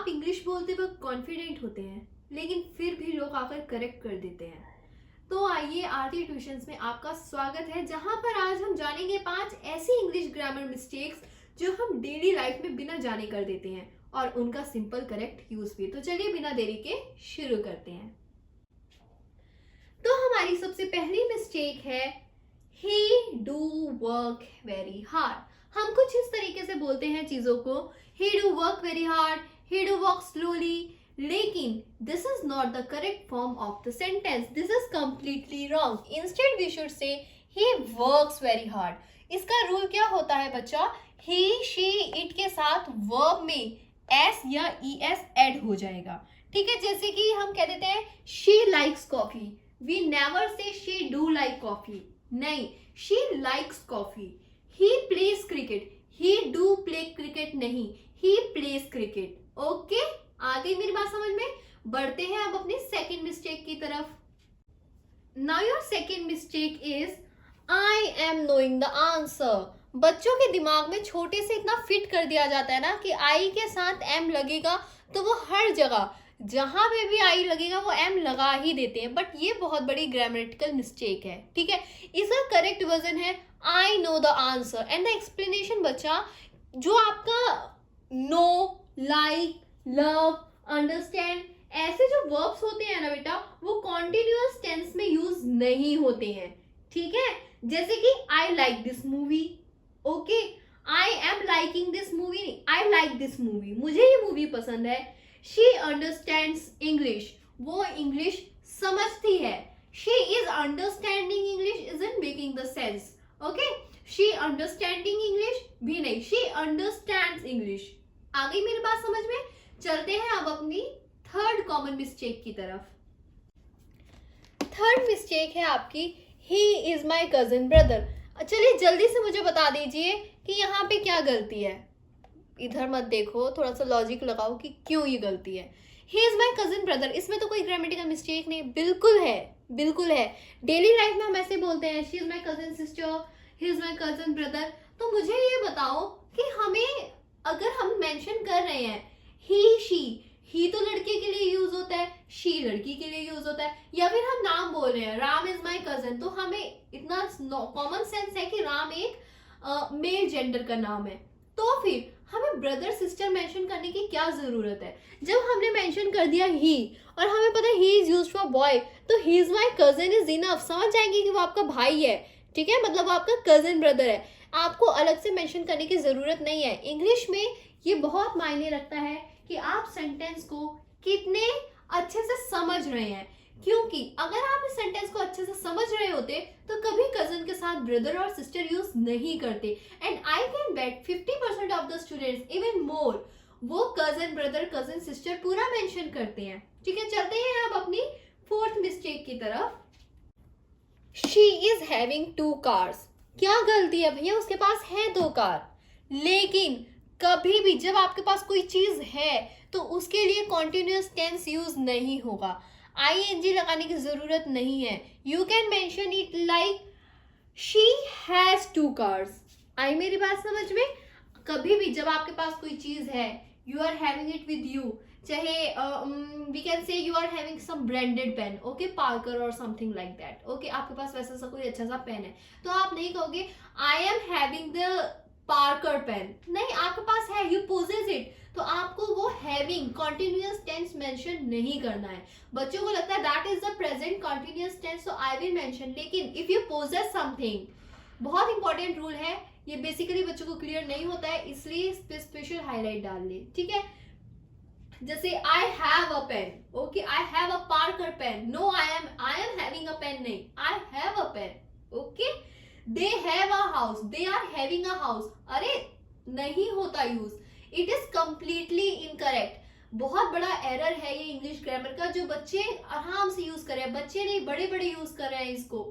आप इंग्लिश बोलते वक्त कॉन्फिडेंट होते हैं लेकिन फिर भी लोग आकर करेक्ट कर देते हैं। तो आइए आरती ट्यूशंस में आपका स्वागत है, जहां पर आज हम जानेंगे 5 ऐसी इंग्लिश ग्रामर मिस्टेक्स जो हम डेली लाइफ में बिना जाने कर देते हैं और उनका सिंपल करेक्ट यूज भी। तो चलिए बिना देरी के शुरू करते हैं। तो हमारी सबसे पहली मिस्टेक है ही डू वर्क वेरी हार्ड। हम कुछ इस तरीके से बोलते हैं चीजों को, he do work very hard, he do work slowly, लेकिन this is not the correct form of the sentence. This is completely wrong. Instead we should say he works very hard. इसका रूल क्या होता है बच्चा? he, she, it के साथ verb में s या es ऐड हो जाएगा। ठीक है, जैसे कि हम कह देते हैं she likes coffee. We never say she do like coffee. नहीं, she likes coffee. he plays cricket. he do play cricket नहीं, he plays cricket. ओके, आ गई मेरी बात समझ में? बढ़ते हैं अब अपनी सेकेंड मिस्टेक की तरफ। Now your second mistake is I am knowing the answer. बच्चों के दिमाग में छोटे से इतना फिट कर दिया जाता है ना कि आई के साथ एम लगेगा तो वो हर जगह जहां पे भी आई लगेगा वो एम लगा ही देते हैं, बट ये बहुत बड़ी ग्रामेटिकल मिस्टेक है। ठीक है, इसका करेक्ट वर्जन है I know the answer and the explanation. बच्चा, जो आपका नो, लाइक, लव, अंडरस्टैंड ऐसे जो वर्ब्स होते हैं ना बेटा, वो कॉन्टिन्यूअस टेंस में यूज नहीं होते हैं। ठीक है, जैसे कि I like this movie. Okay, I am liking this movie, I like this movie, मुझे ये मूवी पसंद है। शी अंडरस्टैंड्स इंग्लिश, वो इंग्लिश समझती है। She is understanding English isn't making the sense. Okay, she understanding English भी नहीं, she understands English. आ गई मेरी बात समझ में? चलते हैं अब अपनी थर्ड कॉमन मिस्टेक की तरफ। थर्ड मिस्टेक है आपकी ही इज माई कजिन ब्रदर। चलिए जल्दी से मुझे बता दीजिए कि यहाँ पे क्या गलती है। इधर मत देखो, थोड़ा सा लॉजिक लगाओ कि क्यों ये गलती है। He is my cousin brother, इसमें तो कोई ग्रामेटिकल मिस्टेक नहीं। बिल्कुल है, बिल्कुल है। डेली लाइफ में हम ऐसे बोलते हैं she is my cousin sister, he is my cousin brother. तो मुझे ये बताओ कि हमें अगर हम मेंशन कर रहे हैं ही शी, ही तो लड़के के लिए यूज होता है, शी लड़की के लिए यूज होता है, या फिर हम नाम बोल रहे हैं राम इज माई कजन, तो हमें इतना कॉमन सेंस है कि राम एक मेल जेंडर का नाम है, तो फिर हमें ब्रदर सिस्टर मेंशन करने की क्या जरूरत है? जब हमने मेंशन कर दिया ही और हमें पता है he is used for boy, तो he is my cousin is enough. समझ जाएंगे कि वो आपका भाई है। ठीक है, मतलब वो आपका कजिन ब्रदर है, आपको अलग से मेंशन करने की जरूरत नहीं है। इंग्लिश में ये बहुत मायने रखता है कि आप सेंटेंस को कितने अच्छे से समझ रहे हैं, क्योंकि अगर आप इस सेंटेंस को अच्छे से समझ रहे होते तो कभी कजन के साथ ब्रदर और सिस्टर यूज नहीं करते। And I can bet 50% of the students, even more, वो कजन ब्रदर, कजन सिस्टर पूरा मेंशन करते हैं। ठीक है, चलते हैं अब अपनी फोर्थ मिस्टेक की तरफ। She is having 2 cars। क्या गलती है भैया? उसके पास है 2 कार, लेकिन कभी भी जब आपके पास कोई चीज है तो उसके लिए कॉन्टिन्यूअस टेंस यूज नहीं होगा, आईएनजी लगाने की जरूरत नहीं है। You can mention it like she has 2 cars। आई मेरी बात समझ में? कभी भी जब आपके पास कोई चीज है, you are having it with you, चाहे we can say you are having some branded pen, okay, Parker और समथिंग लाइक दैट। ओके, आपके पास वैसा सा कोई अच्छा सा पेन है, तो आप नहीं कहोगे I am having the Parker pen, नहीं, आपके पास है, यू पोजेस इट, तो आपको वो हैविंग कॉन्टिन्यूअस टेंस मेंशन नहीं करना है। बच्चों को लगता है that is the present continuous tense, so I will mention, लेकिन इफ यू पोजेस समथिंग, बहुत इंपॉर्टेंट रूल है ये, बेसिकली बच्चों को क्लियर नहीं होता है, इसलिए इस पे स्पेशल हाईलाइट डाल ले। ठीक है, जैसे I have a pen, okay, I have a Parker pen, no I am having a pen नहीं, I have a pen. Okay, they have a house, they are having a house, अरे नहीं होता use, it is completely incorrect. बहुत बड़ा error है ये English grammar का, जो बच्चे आराम से यूज कर रहे हैं, बच्चे नहीं बड़े बड़े यूज कर रहे हैं इसको,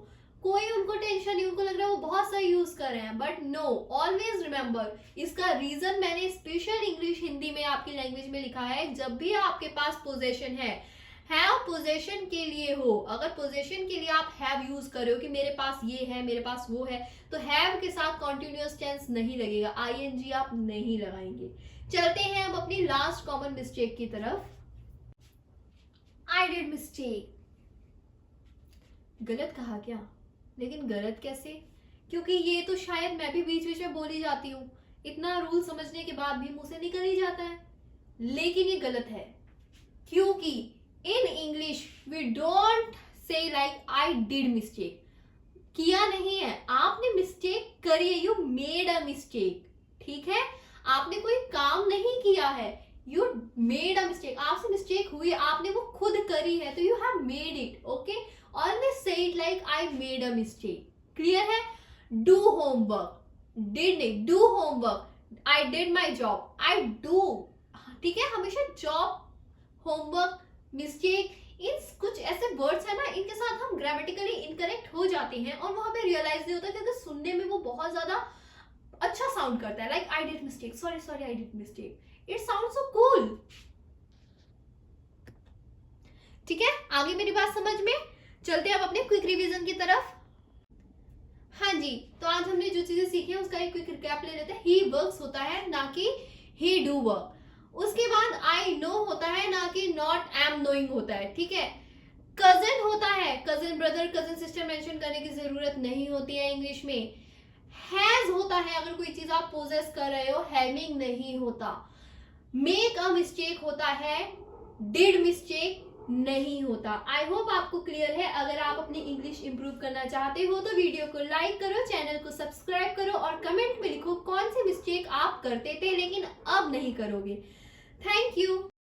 कोई उनको टेंशन नहीं, उनको लग रहा है वो बहुत सही यूज कर रहे हैं, बट नो, ऑलवेज रिमेंबर, इसका रीजन मैंने स्पेशल इंग्लिश हिंदी में आपकी लैंग्वेज में लिखा है। जब भी आपके पास पोजेशन है, हैव पोजेशन के लिए हो, अगर पोजेशन के लिए आप हैव यूज कर रहे हो कि मेरे पास ये है, मेरे पास वो है, तो हैव के साथ कॉन्टिन्यूअस टेंस नहीं लगेगा, आईएनजी आप नहीं लगाएंगे। चलते हैं अब अपनी लास्ट कॉमन मिस्टेक की तरफ। आई डिड मिस्टेक। गलत कहा क्या? लेकिन गलत कैसे? क्योंकि ये तो शायद मैं भी बीच बीच में बोली जाती हूँ, इतना रूल समझने के बाद भी मुंह से निकल ही जाता है। लेकिन ये गलत है, क्योंकि in English we don't say like I did mistake. किया नहीं है, आपने मिस्टेक करी है, यू मेड अ मिस्टेक। ठीक है, आपने कोई काम नहीं किया है, यू मेड अ मिस्टेक। आपसे मिस्टेक हुई, आपने वो खुद करी है, तो you have made it. Okay, always say it like I made a mistake. Clear है? डू होमवर्क, डिड नहीं, do homework. I did my job, I do. ठीक है, हमेशा जॉब, होमवर्क, मिस्टेक, इन कुछ ऐसे वर्ड्स है ना, इनके साथ हम ग्रामेटिकली इनकरेक्ट हो जाते हैं और वो हमें रियलाइज नहीं होता, क्योंकि सुनने में वो बहुत ज्यादा अच्छा साउंड करता है। Like I did mistake, sorry sorry I did mistake, it sound so cool. ठीक है, आगे मेरी बात समझ में? चलते हैं अब अपने क्विक रिवीजन की तरफ। हाँ जी, तो आज हमने जो चीजें सीखी है उसका एक क्विक रिकैप ले लेते हैं। ही वर्क्स होता है, ना कि ही डू वर्क। उसके बाद आई नो होता है, ना कि नॉट एम नोइंग होता है। ठीक है, कजन होता है, cousin brother, cousin sister mention करने की जरूरत नहीं होती है इंग्लिश में। हैज होता है, अगर कोई चीज आप पोजेस कर रहे हो, हैविंग नहीं होता। मेक अ मिस्टेक होता है, डिड मिस्टेक नहीं होता। आई होप आपको क्लियर है। अगर आप अपनी इंग्लिश इंप्रूव करना चाहते हो तो वीडियो को लाइक करो, चैनल को सब्सक्राइब करो और कमेंट में लिखो कौन सी मिस्टेक आप करते थे लेकिन अब नहीं करोगे। Thank you.